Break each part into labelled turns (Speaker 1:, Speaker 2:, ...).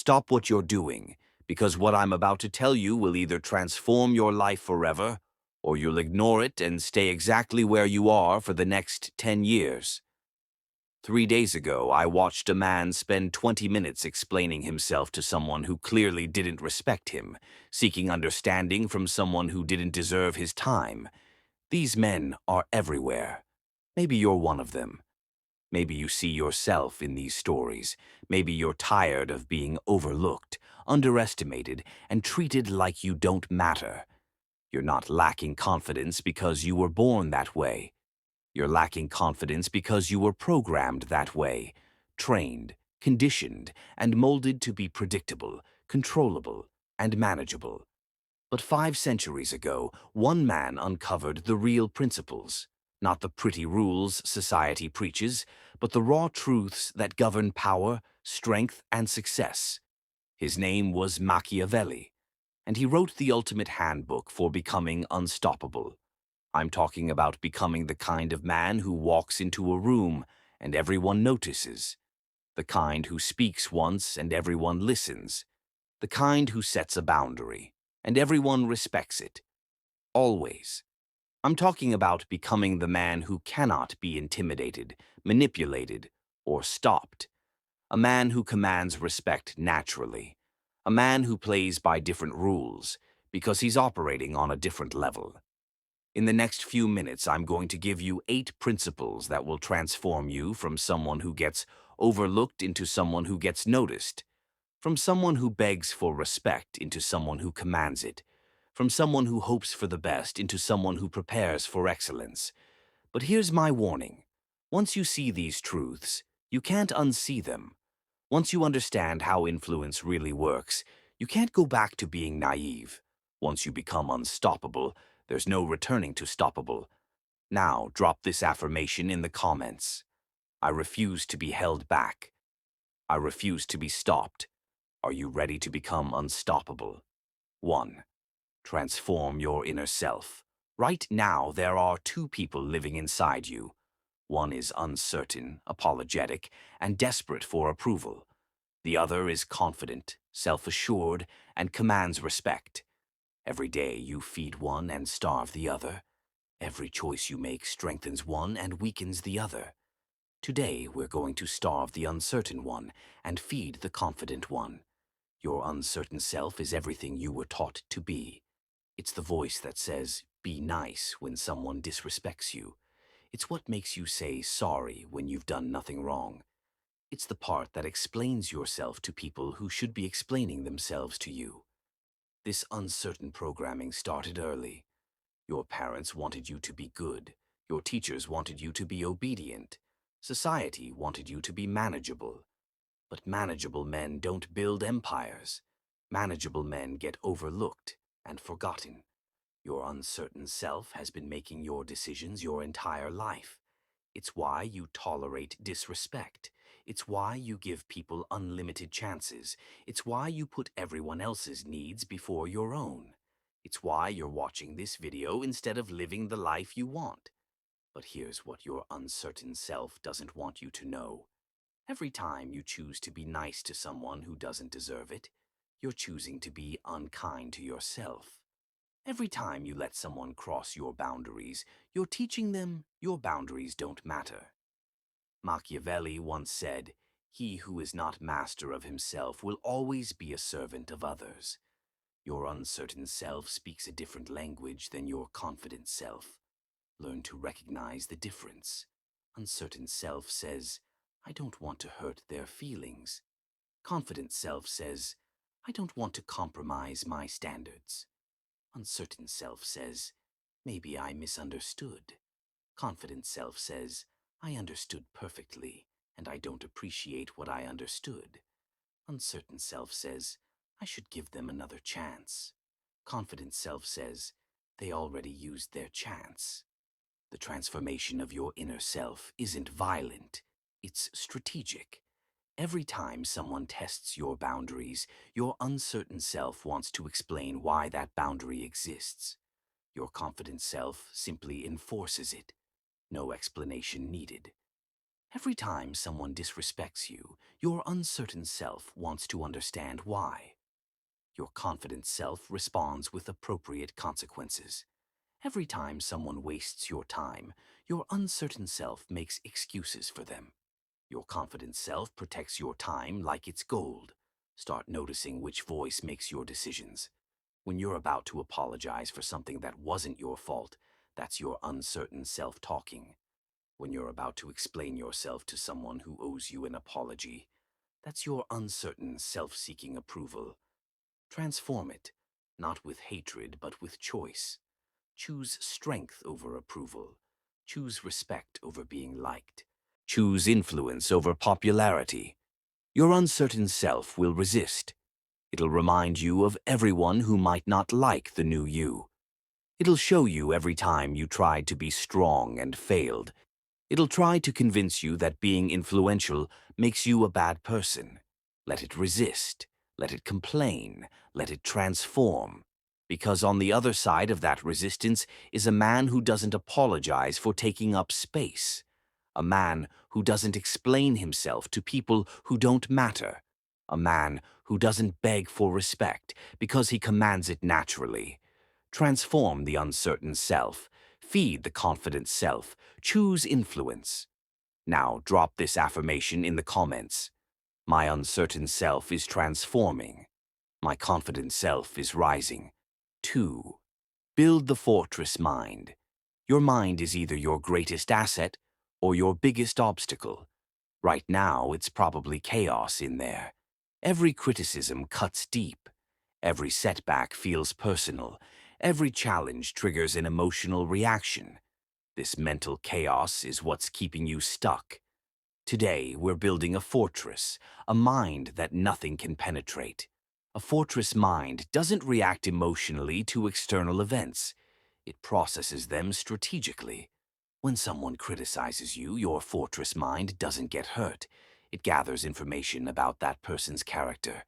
Speaker 1: stop what you're doing, because what I'm about to tell you will either transform your life forever, or you'll ignore it and stay exactly where you are for the next 10 years. 3 days ago, I watched a man spend 20 minutes explaining himself to someone who clearly didn't respect him, seeking understanding from someone who didn't deserve his time. These men are everywhere. Maybe you're one of them. Maybe you see yourself in these stories. Maybe you're tired of being overlooked, underestimated, and treated like you don't matter. You're not lacking confidence because you were born that way. You're lacking confidence because you were programmed that way, trained, conditioned, and molded to be predictable, controllable, and manageable. But 5 centuries ago, one man uncovered the real principles, not the pretty rules society preaches, but the raw truths that govern power, strength, and success. His name was Machiavelli, and he wrote the ultimate handbook for becoming unstoppable. I'm talking about becoming the kind of man who walks into a room and everyone notices, the kind who speaks once and everyone listens, the kind who sets a boundary and everyone respects it. Always. I'm talking about becoming the man who cannot be intimidated, manipulated, or stopped. A man who commands respect naturally. A man who plays by different rules because he's operating on a different level. In the next few minutes, I'm going to give you 8 principles that will transform you from someone who gets overlooked into someone who gets noticed, from someone who begs for respect into someone who commands it, from someone who hopes for the best into someone who prepares for excellence. But here's my warning. Once you see these truths, you can't unsee them. Once you understand how influence really works, you can't go back to being naive. Once you become unstoppable, there's no returning to stoppable. Now, drop this affirmation in the comments. I refuse to be held back. I refuse to be stopped. Are you ready to become unstoppable? 1. Transform your inner self. Right now, there are 2 people living inside you. One is uncertain, apologetic, and desperate for approval. The other is confident, self-assured, and commands respect. Every day you feed one and starve the other. Every choice you make strengthens one and weakens the other. Today we're going to starve the uncertain one and feed the confident one. Your uncertain self is everything you were taught to be. It's the voice that says, "Be nice," when someone disrespects you. It's what makes you say sorry when you've done nothing wrong. It's the part that explains yourself to people who should be explaining themselves to you. This uncertain programming started early. Your parents wanted you to be good. Your teachers wanted you to be obedient. Society wanted you to be manageable. But manageable men don't build empires. Manageable men get overlooked and forgotten. Your uncertain self has been making your decisions your entire life. It's why you tolerate disrespect. It's why you give people unlimited chances. It's why you put everyone else's needs before your own. It's why you're watching this video instead of living the life you want. But here's what your uncertain self doesn't want you to know. Every time you choose to be nice to someone who doesn't deserve it, you're choosing to be unkind to yourself. Every time you let someone cross your boundaries, you're teaching them your boundaries don't matter. Machiavelli once said, "He who is not master of himself will always be a servant of others." Your uncertain self speaks a different language than your confident self. Learn to recognize the difference. Uncertain self says, "I don't want to hurt their feelings." Confident self says, "I don't want to compromise my standards." Uncertain self says, "Maybe I misunderstood." Confident self says, "I understood perfectly, and I don't appreciate what I understood." Uncertain self says, "I should give them another chance." Confident self says, "They already used their chance." The transformation of your inner self isn't violent, it's strategic. Every time someone tests your boundaries, your uncertain self wants to explain why that boundary exists. Your confident self simply enforces it. No explanation needed. Every time someone disrespects you, your uncertain self wants to understand why. Your confident self responds with appropriate consequences. Every time someone wastes your time, your uncertain self makes excuses for them. Your confident self protects your time like it's gold. Start noticing which voice makes your decisions. When you're about to apologize for something that wasn't your fault, that's your uncertain self talking. When you're about to explain yourself to someone who owes you an apology, that's your uncertain self-seeking approval. Transform it, not with hatred but with choice. Choose strength over approval. Choose respect over being liked. Choose influence over popularity. Your uncertain self will resist. It'll remind you of everyone who might not like the new you. It'll show you every time you tried to be strong and failed. It'll try to convince you that being influential makes you a bad person. Let it resist. Let it complain. Let it transform. Because on the other side of that resistance is a man who doesn't apologize for taking up space. A man who doesn't explain himself to people who don't matter. A man who doesn't beg for respect because he commands it naturally. Transform the uncertain self. Feed the confident self. Choose influence. Now drop this affirmation in the comments. My uncertain self is transforming. My confident self is rising. 2. Build the fortress mind. Your mind is either your greatest asset or your biggest obstacle. Right now, it's probably chaos in there. Every criticism cuts deep. Every setback feels personal. Every challenge triggers an emotional reaction. This mental chaos is what's keeping you stuck. Today, we're building a fortress, a mind that nothing can penetrate. A fortress mind doesn't react emotionally to external events. It processes them strategically. When someone criticizes you, your fortress mind doesn't get hurt. It gathers information about that person's character.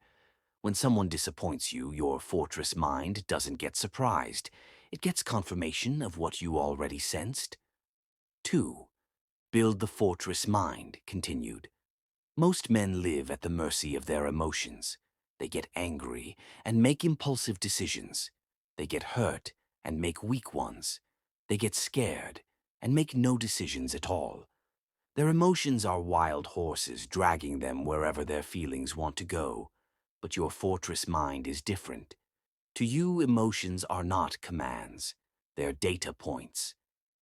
Speaker 1: When someone disappoints you, your fortress mind doesn't get surprised. It gets confirmation of what you already sensed. 2. Build the fortress mind, continued. Most men live at the mercy of their emotions. They get angry and make impulsive decisions. They get hurt and make weak ones. They get scared and make no decisions at all. Their emotions are wild horses dragging them wherever their feelings want to go. But your fortress mind is different. To you, emotions are not commands. They're data points.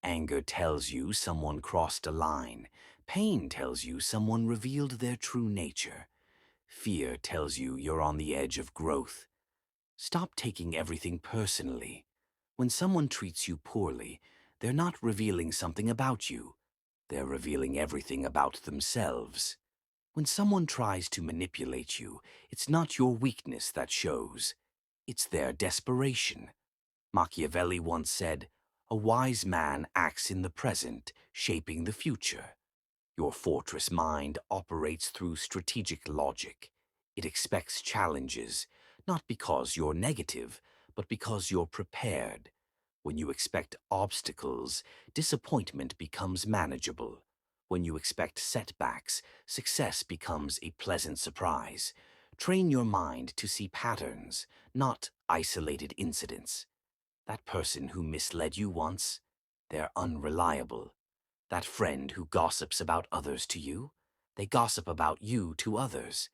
Speaker 1: Anger tells you someone crossed a line. Pain tells you someone revealed their true nature. Fear tells you you're on the edge of growth. Stop taking everything personally. When someone treats you poorly, they're not revealing something about you. They're revealing everything about themselves. When someone tries to manipulate you, it's not your weakness that shows. It's their desperation. Machiavelli once said, "A wise man acts in the present, shaping the future." Your fortress mind operates through strategic logic. It expects challenges, not because you're negative, but because you're prepared. When you expect obstacles, disappointment becomes manageable. When you expect setbacks, success becomes a pleasant surprise. Train your mind to see patterns, not isolated incidents. That person who misled you once, they're unreliable. That friend who gossips about others to you, they gossip about you to others.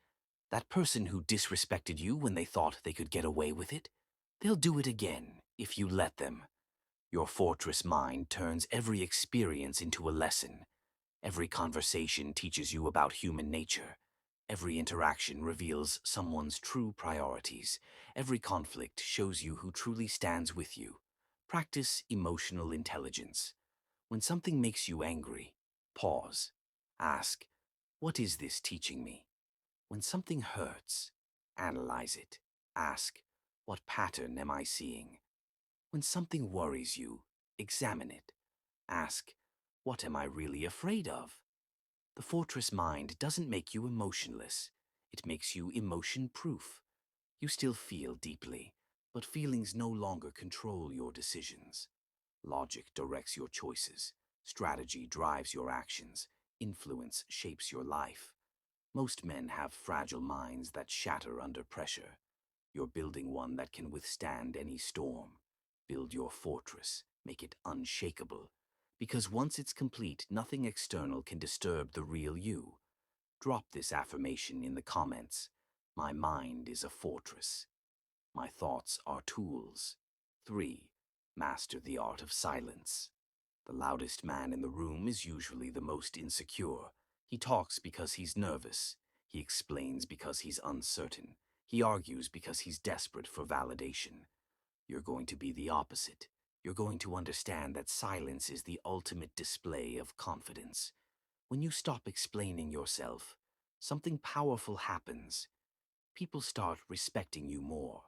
Speaker 1: That person who disrespected you when they thought they could get away with it, they'll do it again if you let them. Your fortress mind turns every experience into a lesson. Every conversation teaches you about human nature. Every interaction reveals someone's true priorities. Every conflict shows you who truly stands with you. Practice emotional intelligence. When something makes you angry, pause. Ask, what is this teaching me? When something hurts, analyze it. Ask, what pattern am I seeing? When something worries you, examine it. Ask, what am I really afraid of? The fortress mind doesn't make you emotionless. It makes you emotion-proof. You still feel deeply, but feelings no longer control your decisions. Logic directs your choices. Strategy drives your actions. Influence shapes your life. Most men have fragile minds that shatter under pressure. You're building one that can withstand any storm. Build your fortress, make it unshakable. Because once it's complete, nothing external can disturb the real you. Drop this affirmation in the comments. My mind is a fortress. My thoughts are tools. 3. Master the art of silence. The loudest man in the room is usually the most insecure. He talks because he's nervous. He explains because he's uncertain. He argues because he's desperate for validation. You're going to be the opposite. You're going to understand that silence is the ultimate display of confidence. When you stop explaining yourself, something powerful happens. People start respecting you more.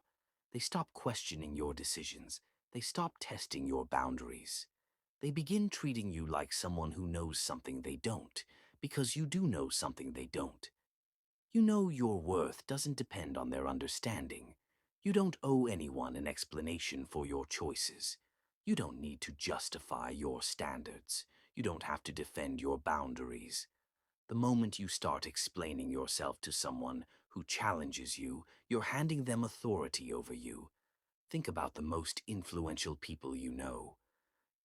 Speaker 1: They stop questioning your decisions. They stop testing your boundaries. They begin treating you like someone who knows something they don't, because you do know something they don't. You know your worth doesn't depend on their understanding. You don't owe anyone an explanation for your choices. You don't need to justify your standards. You don't have to defend your boundaries. The moment you start explaining yourself to someone who challenges you, you're handing them authority over you. Think about the most influential people you know.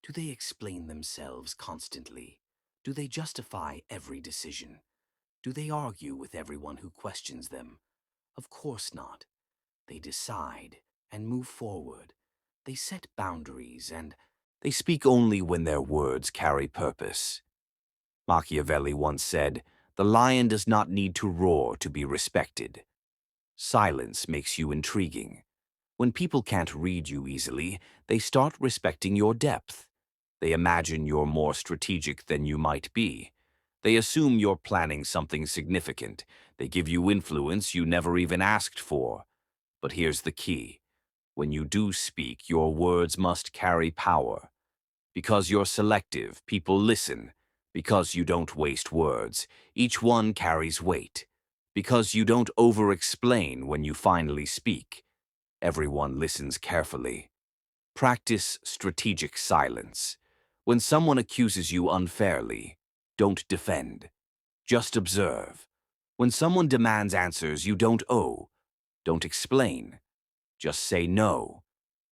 Speaker 1: Do they explain themselves constantly? Do they justify every decision? Do they argue with everyone who questions them? Of course not. They decide and move forward. They set boundaries and they speak only when their words carry purpose. Machiavelli once said, "The lion does not need to roar to be respected." Silence makes you intriguing. When people can't read you easily, they start respecting your depth. They imagine you're more strategic than you might be. They assume you're planning something significant. They give you influence you never even asked for. But here's the key. When you do speak, your words must carry power. Because you're selective, people listen. Because you don't waste words, each one carries weight. Because you don't over-explain when you finally speak, everyone listens carefully. Practice strategic silence. When someone accuses you unfairly, don't defend. Just observe. When someone demands answers you don't owe, don't explain. Just say no.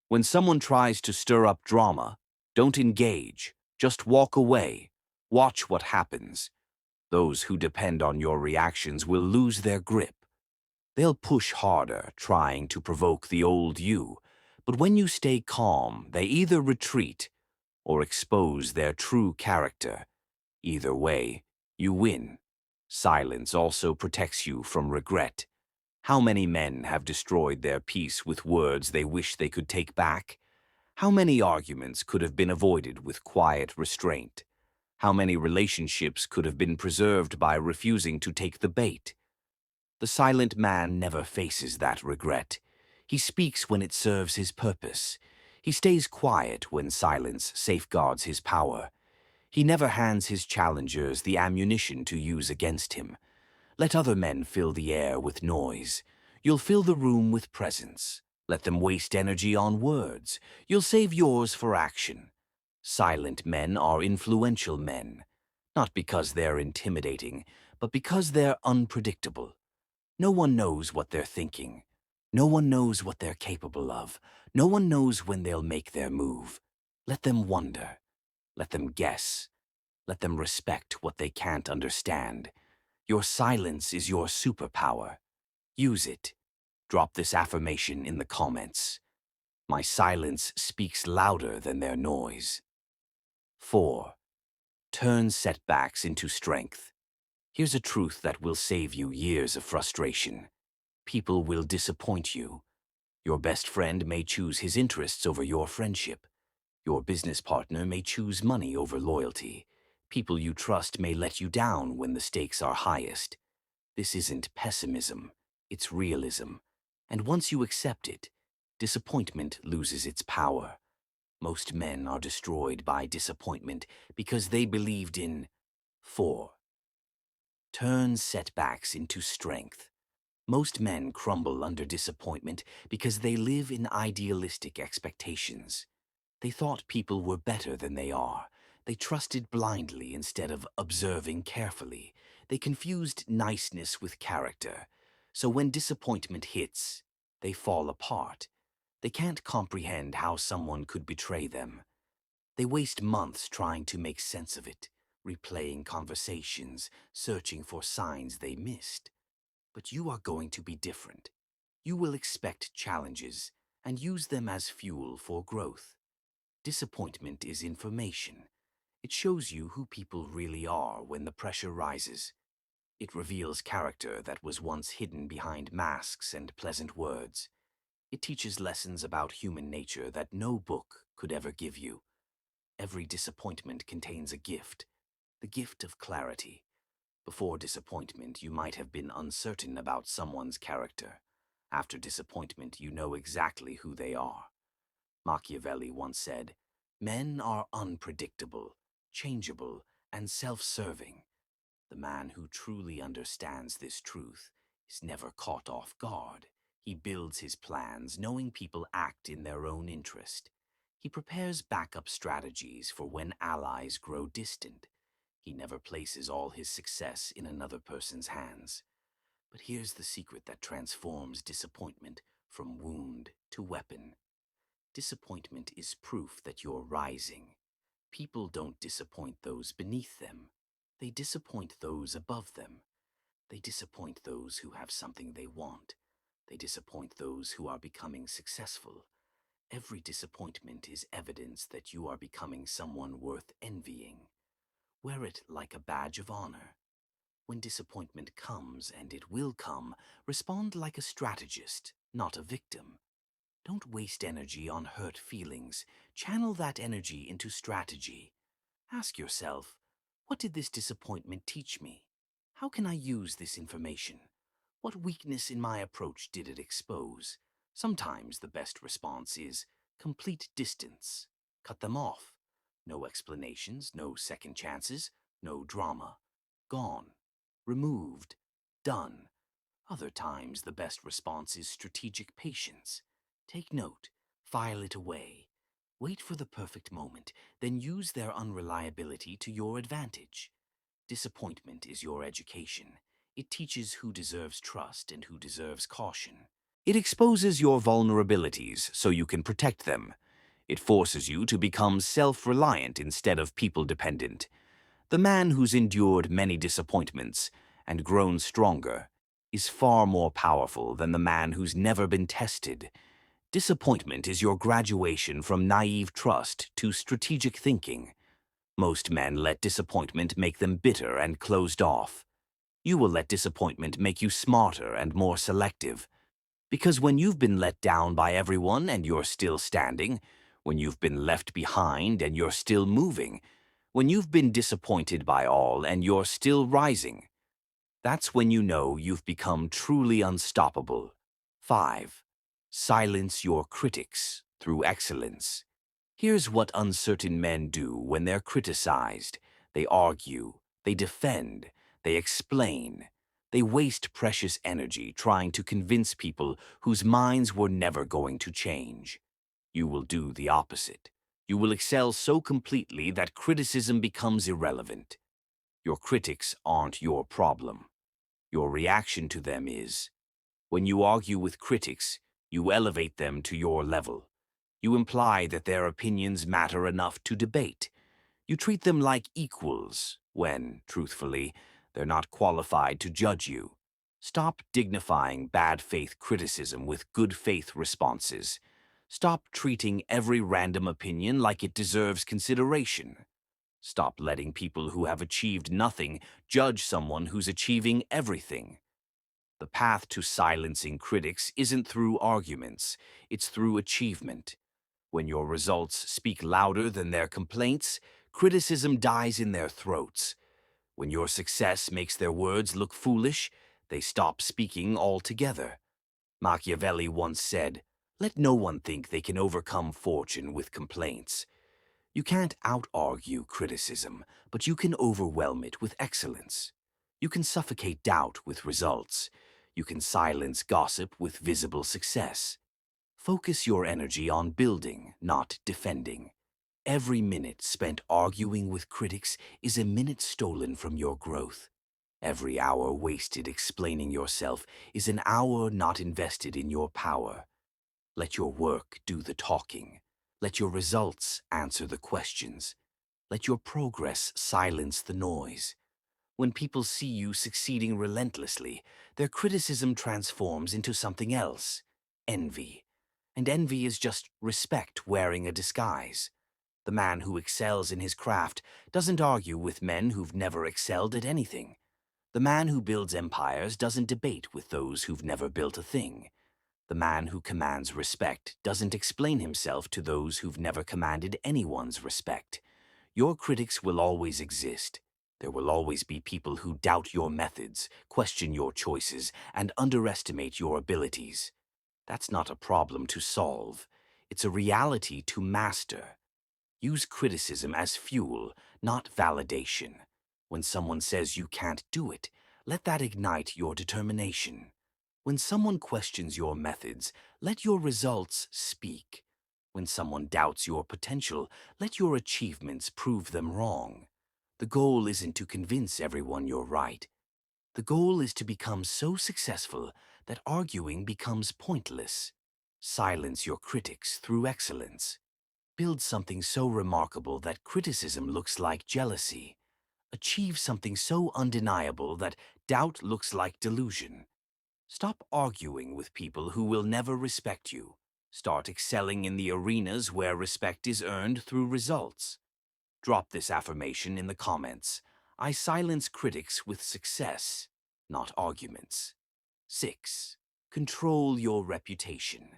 Speaker 1: When someone tries to stir up drama, don't engage. Just walk away. Watch what happens. Those who depend on your reactions will lose their grip. They'll push harder, trying to provoke the old you. But when you stay calm, they either retreat or expose their true character. Either way, you win. Silence also protects you from regret. How many men have destroyed their peace with words they wish they could take back? How many arguments could have been avoided with quiet restraint? How many relationships could have been preserved by refusing to take the bait? The silent man never faces that regret. He speaks when it serves his purpose. He stays quiet when silence safeguards his power. He never hands his challengers the ammunition to use against him. Let other men fill the air with noise. You'll fill the room with presence. Let them waste energy on words. You'll save yours for action. Silent men are influential men, not because they're intimidating, but because they're unpredictable. No one knows what they're thinking. No one knows what they're capable of. No one knows when they'll make their move. Let them wonder. Let them guess. Let them respect what they can't understand. Your silence is your superpower. Use it. Drop this affirmation in the comments. My silence speaks louder than their noise. 4. Turn setbacks into strength. Here's a truth that will save you years of frustration. People will disappoint you. Your best friend may choose his interests over your friendship. Your business partner may choose money over loyalty. People you trust may let you down when the stakes are highest. This isn't pessimism, it's realism. And once you accept it, disappointment loses its power. Most men are destroyed by disappointment because they believed in 4. Turn setbacks into strength. Most men crumble under disappointment because they live in idealistic expectations. They thought people were better than they are. They trusted blindly instead of observing carefully. They confused niceness with character. So when disappointment hits, they fall apart. They can't comprehend how someone could betray them. They waste months trying to make sense of it, replaying conversations, searching for signs they missed. But you are going to be different. You will expect challenges and use them as fuel for growth. Disappointment is information. It shows you who people really are when the pressure rises. It reveals character that was once hidden behind masks and pleasant words. It teaches lessons about human nature that no book could ever give you. Every disappointment contains a gift, the gift of clarity. Before disappointment, you might have been uncertain about someone's character. After disappointment, you know exactly who they are. Machiavelli once said, "Men are unpredictable, changeable, and self-serving. The man who truly understands this truth is never caught off guard. He builds his plans knowing people act in their own interest. He prepares backup strategies for when allies grow distant. He never places all his success in another person's hands." But here's the secret that transforms disappointment from wound to weapon. Disappointment is proof that you're rising. People don't disappoint those beneath them. They disappoint those above them. They disappoint those who have something they want. They disappoint those who are becoming successful. Every disappointment is evidence that you are becoming someone worth envying. Wear it like a badge of honor. When disappointment comes, and it will come, respond like a strategist, not a victim. Don't waste energy on hurt feelings. Channel that energy into strategy. Ask yourself, what did this disappointment teach me? How can I use this information? What weakness in my approach did it expose? Sometimes the best response is complete distance. Cut them off. No explanations, no second chances, no drama. Gone. Removed. Done. Other times the best response is strategic patience. Take note. File it away. Wait for the perfect moment, then use their unreliability to your advantage. Disappointment is your education. It teaches who deserves trust and who deserves caution. It exposes your vulnerabilities so you can protect them. It forces you to become self-reliant instead of people-dependent. The man who's endured many disappointments and grown stronger is far more powerful than the man who's never been tested. Disappointment is your graduation from naive trust to strategic thinking. Most men let disappointment make them bitter and closed off. You will let disappointment make you smarter and more selective. Because when you've been let down by everyone and you're still standing, when you've been left behind and you're still moving, when you've been disappointed by all and you're still rising, that's when you know you've become truly unstoppable. 5. Silence your critics through excellence. Here's what uncertain men do when they're criticized. They argue, they defend, they explain. They waste precious energy trying to convince people whose minds were never going to change. You will do the opposite. You will excel so completely that criticism becomes irrelevant. Your critics aren't your problem. Your reaction to them is. When you argue with critics, you elevate them to your level. You imply that their opinions matter enough to debate. You treat them like equals when, truthfully, they're not qualified to judge you. Stop dignifying bad faith criticism with good faith responses. Stop treating every random opinion like it deserves consideration. Stop letting people who have achieved nothing judge someone who's achieving everything. The path to silencing critics isn't through arguments, it's through achievement. When your results speak louder than their complaints, criticism dies in their throats. When your success makes their words look foolish, they stop speaking altogether. Machiavelli once said, "Let no one think they can overcome fortune with complaints." You can't out-argue criticism, but you can overwhelm it with excellence. You can suffocate doubt with results. You can silence gossip with visible success. Focus your energy on building, not defending. Every minute spent arguing with critics is a minute stolen from your growth. Every hour wasted explaining yourself is an hour not invested in your power. Let your work do the talking. Let your results answer the questions. Let your progress silence the noise. When people see you succeeding relentlessly, their criticism transforms into something else, envy. And envy is just respect wearing a disguise. The man who excels in his craft doesn't argue with men who've never excelled at anything. The man who builds empires doesn't debate with those who've never built a thing. The man who commands respect doesn't explain himself to those who've never commanded anyone's respect. Your critics will always exist. There will always be people who doubt your methods, question your choices, and underestimate your abilities. That's not a problem to solve. It's a reality to master. Use criticism as fuel, not validation. When someone says you can't do it, let that ignite your determination. When someone questions your methods, let your results speak. When someone doubts your potential, let your achievements prove them wrong. The goal isn't to convince everyone you're right. The goal is to become so successful that arguing becomes pointless. Silence your critics through excellence. Build something so remarkable that criticism looks like jealousy. Achieve something so undeniable that doubt looks like delusion. Stop arguing with people who will never respect you. Start excelling in the arenas where respect is earned through results. Drop this affirmation in the comments. I silence critics with success, not arguments. 6. Control your reputation.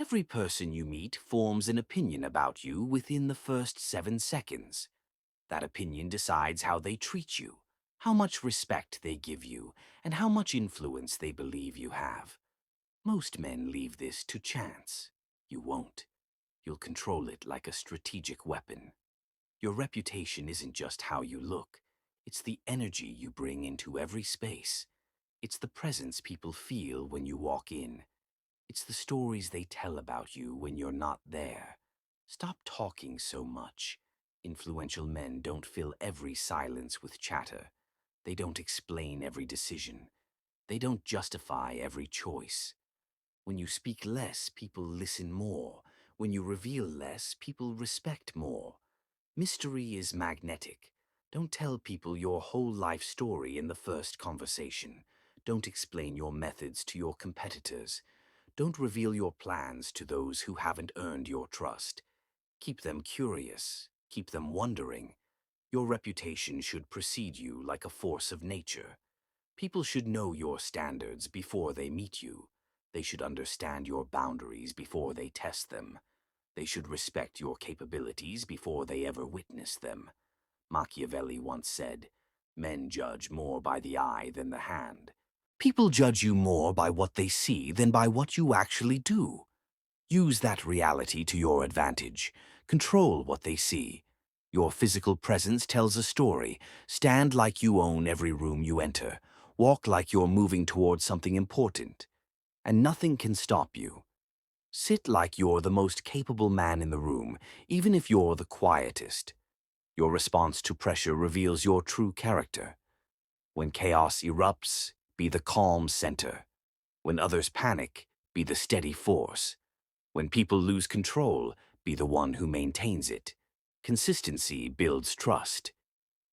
Speaker 1: Every person you meet forms an opinion about you within the first 7 seconds. That opinion decides how they treat you, how much respect they give you, and how much influence they believe you have. Most men leave this to chance. You won't. You'll control it like a strategic weapon. Your reputation isn't just how you look. It's the energy you bring into every space. It's the presence people feel when you walk in. It's the stories they tell about you when you're not there. Stop talking so much. Influential men don't fill every silence with chatter. They don't explain every decision. They don't justify every choice. When you speak less, people listen more. When you reveal less, people respect more. Mystery is magnetic. Don't tell people your whole life story in the first conversation. Don't explain your methods to your competitors. Don't reveal your plans to those who haven't earned your trust. Keep them curious. Keep them wondering. Your reputation should precede you like a force of nature. People should know your standards before they meet you. They should understand your boundaries before they test them. They should respect your capabilities before they ever witness them. Machiavelli once said, "Men judge more by the eye than the hand." People judge you more by what they see than by what you actually do. Use that reality to your advantage. Control what they see. Your physical presence tells a story. Stand like you own every room you enter. Walk like you're moving towards something important. And nothing can stop you. Sit like you're the most capable man in the room, even if you're the quietest. Your response to pressure reveals your true character. When chaos erupts, be the calm center. When others panic, be the steady force. When people lose control, be the one who maintains it. Consistency builds trust.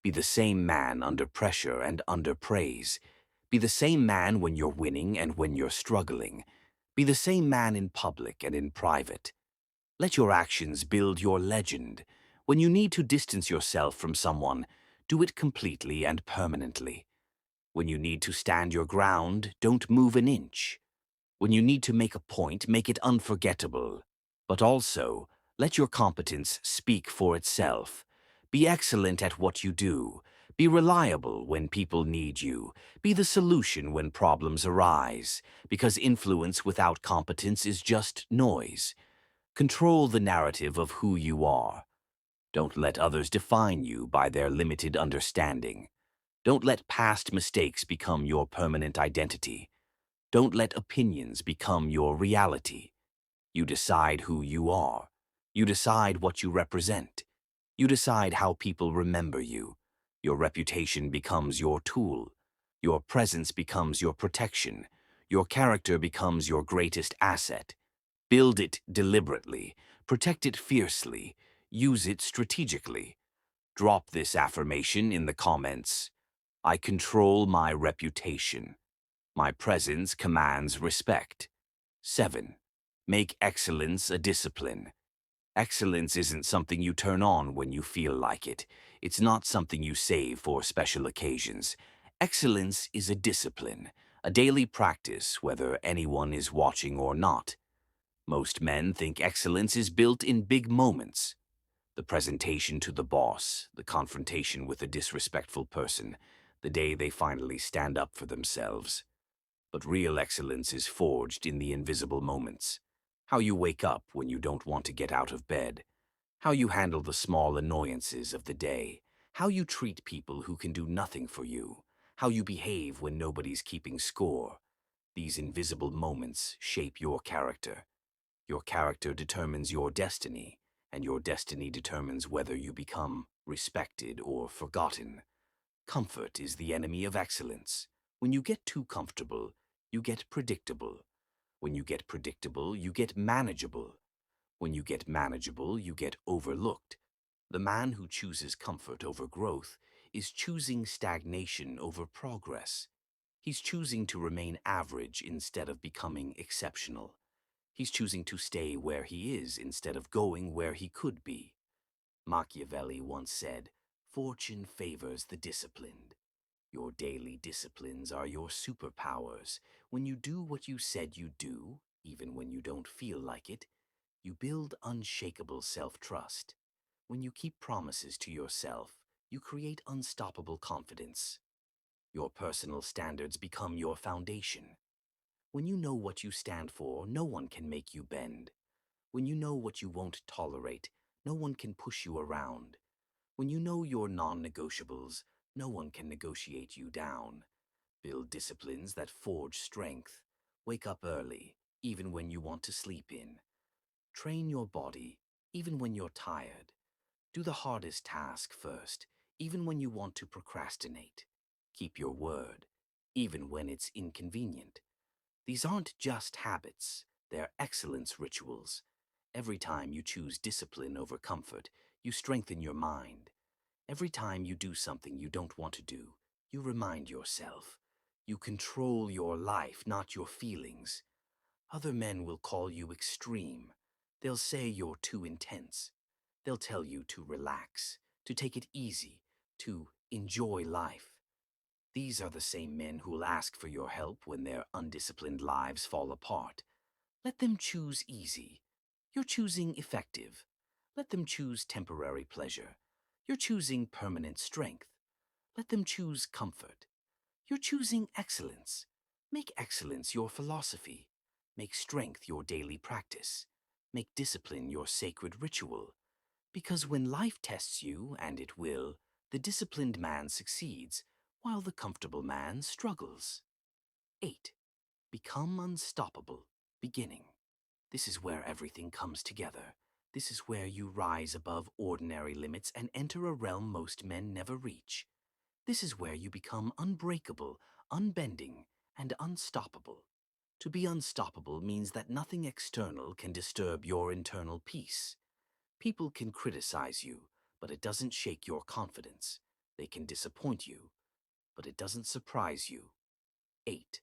Speaker 1: Be the same man under pressure and under praise. Be the same man when you're winning and when you're struggling. Be the same man in public and in private. Let your actions build your legend. When you need to distance yourself from someone, do it completely and permanently. When you need to stand your ground, don't move an inch. When you need to make a point, make it unforgettable. But also, let your competence speak for itself. Be excellent at what you do. Be reliable when people need you. Be the solution when problems arise, because influence without competence is just noise. Control the narrative of who you are. Don't let others define you by their limited understanding. Don't let past mistakes become your permanent identity. Don't let opinions become your reality. You decide who you are. You decide what you represent. You decide how people remember you. Your reputation becomes your tool. Your presence becomes your protection. Your character becomes your greatest asset. Build it deliberately. Protect it fiercely. Use it strategically. Drop this affirmation in the comments. I control my reputation. My presence commands respect. 7. Make excellence a discipline. Excellence isn't something you turn on when you feel like it. It's not something you save for special occasions. Excellence is a discipline, a daily practice, whether anyone is watching or not. Most men think excellence is built in big moments. The presentation to the boss, the confrontation with a disrespectful person, the day they finally stand up for themselves. But real excellence is forged in the invisible moments. How you wake up when you don't want to get out of bed. How you handle the small annoyances of the day. How you treat people who can do nothing for you. How you behave when nobody's keeping score. These invisible moments shape your character. Your character determines your destiny, and your destiny determines whether you become respected or forgotten. Comfort is the enemy of excellence. When you get too comfortable, you get predictable. When you get predictable, you get manageable. When you get manageable, you get overlooked. The man who chooses comfort over growth is choosing stagnation over progress. He's choosing to remain average instead of becoming exceptional. He's choosing to stay where he is instead of going where he could be. Machiavelli once said, "Fortune favors the disciplined." Your daily disciplines are your superpowers. When you do what you said you'd do, even when you don't feel like it, you build unshakable self-trust. When you keep promises to yourself, you create unstoppable confidence. Your personal standards become your foundation. When you know what you stand for, no one can make you bend. When you know what you won't tolerate, no one can push you around. When you know your non-negotiables, no one can negotiate you down. Build disciplines that forge strength. Wake up early, even when you want to sleep in. Train your body, even when you're tired. Do the hardest task first, even when you want to procrastinate. Keep your word, even when it's inconvenient. These aren't just habits, they're excellence rituals. Every time you choose discipline over comfort, you strengthen your mind. Every time you do something you don't want to do, you remind yourself. You control your life, not your feelings. Other men will call you extreme. They'll say you're too intense. They'll tell you to relax, to take it easy, to enjoy life. These are the same men who'll ask for your help when their undisciplined lives fall apart. Let them choose easy. You're choosing effective. Let them choose temporary pleasure. You're choosing permanent strength. Let them choose comfort. You're choosing excellence. Make excellence your philosophy. Make strength your daily practice. Make discipline your sacred ritual. Because when life tests you, and it will, the disciplined man succeeds, while the comfortable man struggles. 8. Become unstoppable. Beginning. This is where everything comes together. This is where you rise above ordinary limits and enter a realm most men never reach. This is where you become unbreakable, unbending, and unstoppable. To be unstoppable means that nothing external can disturb your internal peace. People can criticize you, but it doesn't shake your confidence. They can disappoint you, but it doesn't surprise you. 8.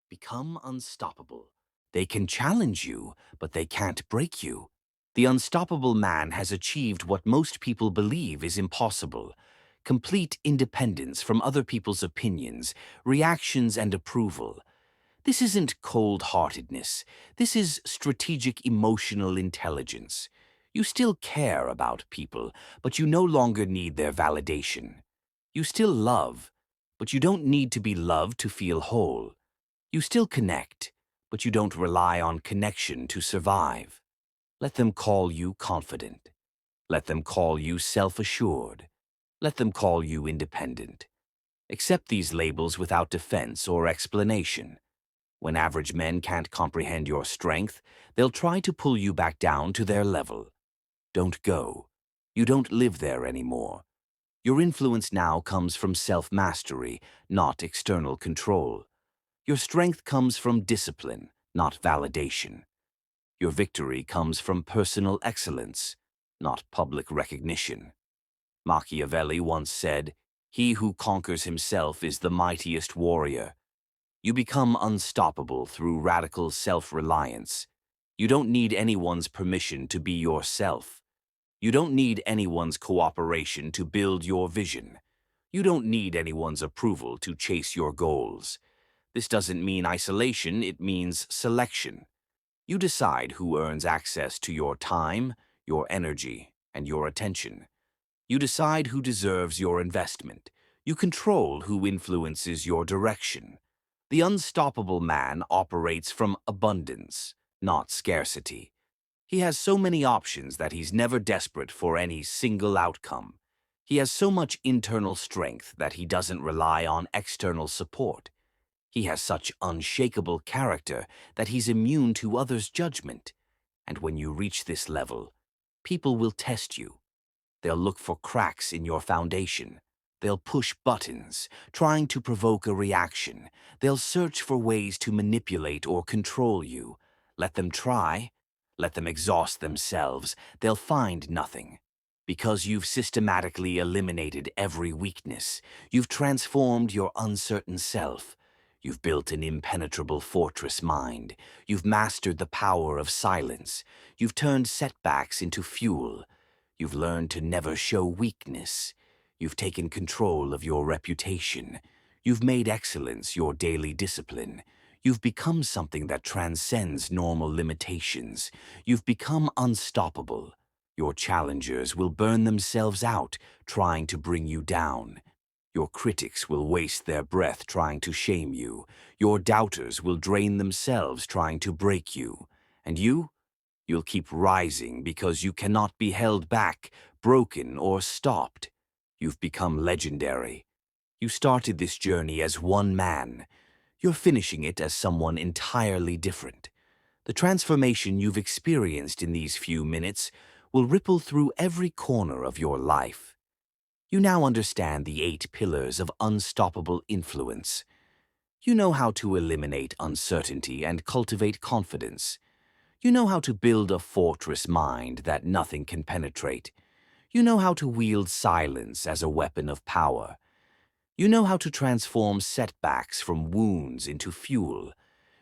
Speaker 1: Become unstoppable. They can challenge you, but they can't break you. The unstoppable man has achieved what most people believe is impossible: complete independence from other people's opinions, reactions, and approval. This isn't cold-heartedness. This is strategic emotional intelligence. You still care about people, but you no longer need their validation. You still love, but you don't need to be loved to feel whole. You still connect, but you don't rely on connection to survive. Let them call you confident. Let them call you self-assured. Let them call you independent. Accept these labels without defense or explanation. When average men can't comprehend your strength, they'll try to pull you back down to their level. Don't go. You don't live there anymore. Your influence now comes from self-mastery, not external control. Your strength comes from discipline, not validation. Your victory comes from personal excellence, not public recognition. Machiavelli once said, "He who conquers himself is the mightiest warrior." You become unstoppable through radical self-reliance. You don't need anyone's permission to be yourself. You don't need anyone's cooperation to build your vision. You don't need anyone's approval to chase your goals. This doesn't mean isolation, it means selection. You decide who earns access to your time, your energy, and your attention. You decide who deserves your investment. You control who influences your direction. The unstoppable man operates from abundance, not scarcity. He has so many options that he's never desperate for any single outcome. He has so much internal strength that he doesn't rely on external support. He has such unshakable character that he's immune to others' judgment. And when you reach this level, people will test you. They'll look for cracks in your foundation. They'll push buttons, trying to provoke a reaction. They'll search for ways to manipulate or control you. Let them try. Let them exhaust themselves. They'll find nothing. Because you've systematically eliminated every weakness. You've transformed your uncertain self. You've built an impenetrable fortress mind. You've mastered the power of silence. You've turned setbacks into fuel. You've learned to never show weakness. You've taken control of your reputation. You've made excellence your daily discipline. You've become something that transcends normal limitations. You've become unstoppable. Your challengers will burn themselves out trying to bring you down. Your critics will waste their breath trying to shame you. Your doubters will drain themselves trying to break you. And you'll keep rising because you cannot be held back, broken, or stopped. You've become legendary. You started this journey as one man. You're finishing it as someone entirely different. The transformation you've experienced in these few minutes will ripple through every corner of your life. You now understand the 8 pillars of unstoppable influence. You know how to eliminate uncertainty and cultivate confidence. You know how to build a fortress mind that nothing can penetrate. You know how to wield silence as a weapon of power. You know how to transform setbacks from wounds into fuel.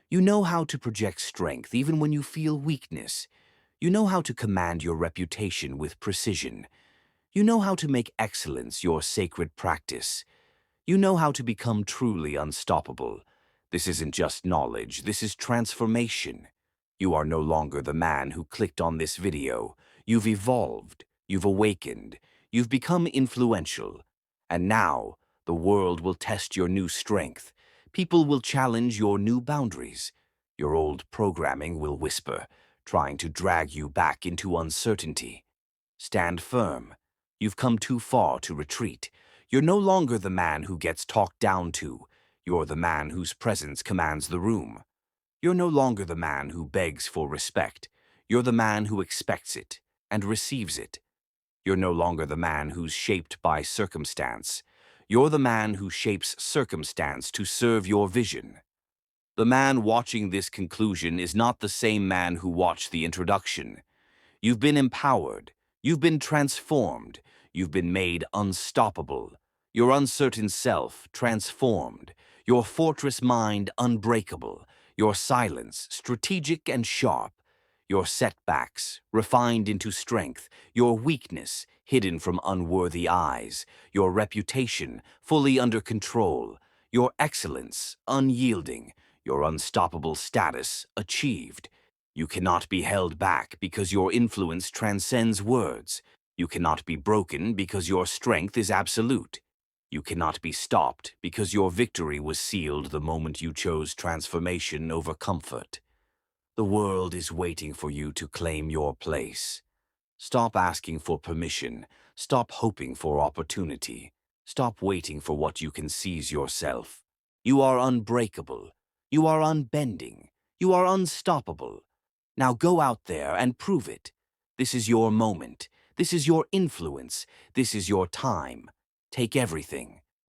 Speaker 1: You know how to project strength even when you feel weakness. You know how to command your reputation with precision. You know how to make excellence your sacred practice. You know how to become truly unstoppable. This isn't just knowledge, this is transformation. You are no longer the man who clicked on this video. You've evolved, you've awakened, you've become influential. And now, the world will test your new strength. People will challenge your new boundaries. Your old programming will whisper, trying to drag you back into uncertainty. Stand firm. You've come too far to retreat. You're no longer the man who gets talked down to. You're the man whose presence commands the room. You're no longer the man who begs for respect. You're the man who expects it and receives it. You're no longer the man who's shaped by circumstance. You're the man who shapes circumstance to serve your vision. The man watching this conclusion is not the same man who watched the introduction. You've been empowered. You've been transformed. You've been made unstoppable. Your uncertain self transformed. Your fortress mind unbreakable. Your silence strategic and sharp. Your setbacks refined into strength. Your weakness hidden from unworthy eyes. Your reputation fully under control. Your excellence unyielding. Your unstoppable status achieved. You cannot be held back because your influence transcends words. You cannot be broken because your strength is absolute. You cannot be stopped because your victory was sealed the moment you chose transformation over comfort. The world is waiting for you to claim your place. Stop asking for permission. Stop hoping for opportunity. Stop waiting for what you can seize yourself. You are unbreakable. You are unbending. You are unstoppable. Now go out there and prove it. This is your moment. This is your influence. This is your time. Take everything.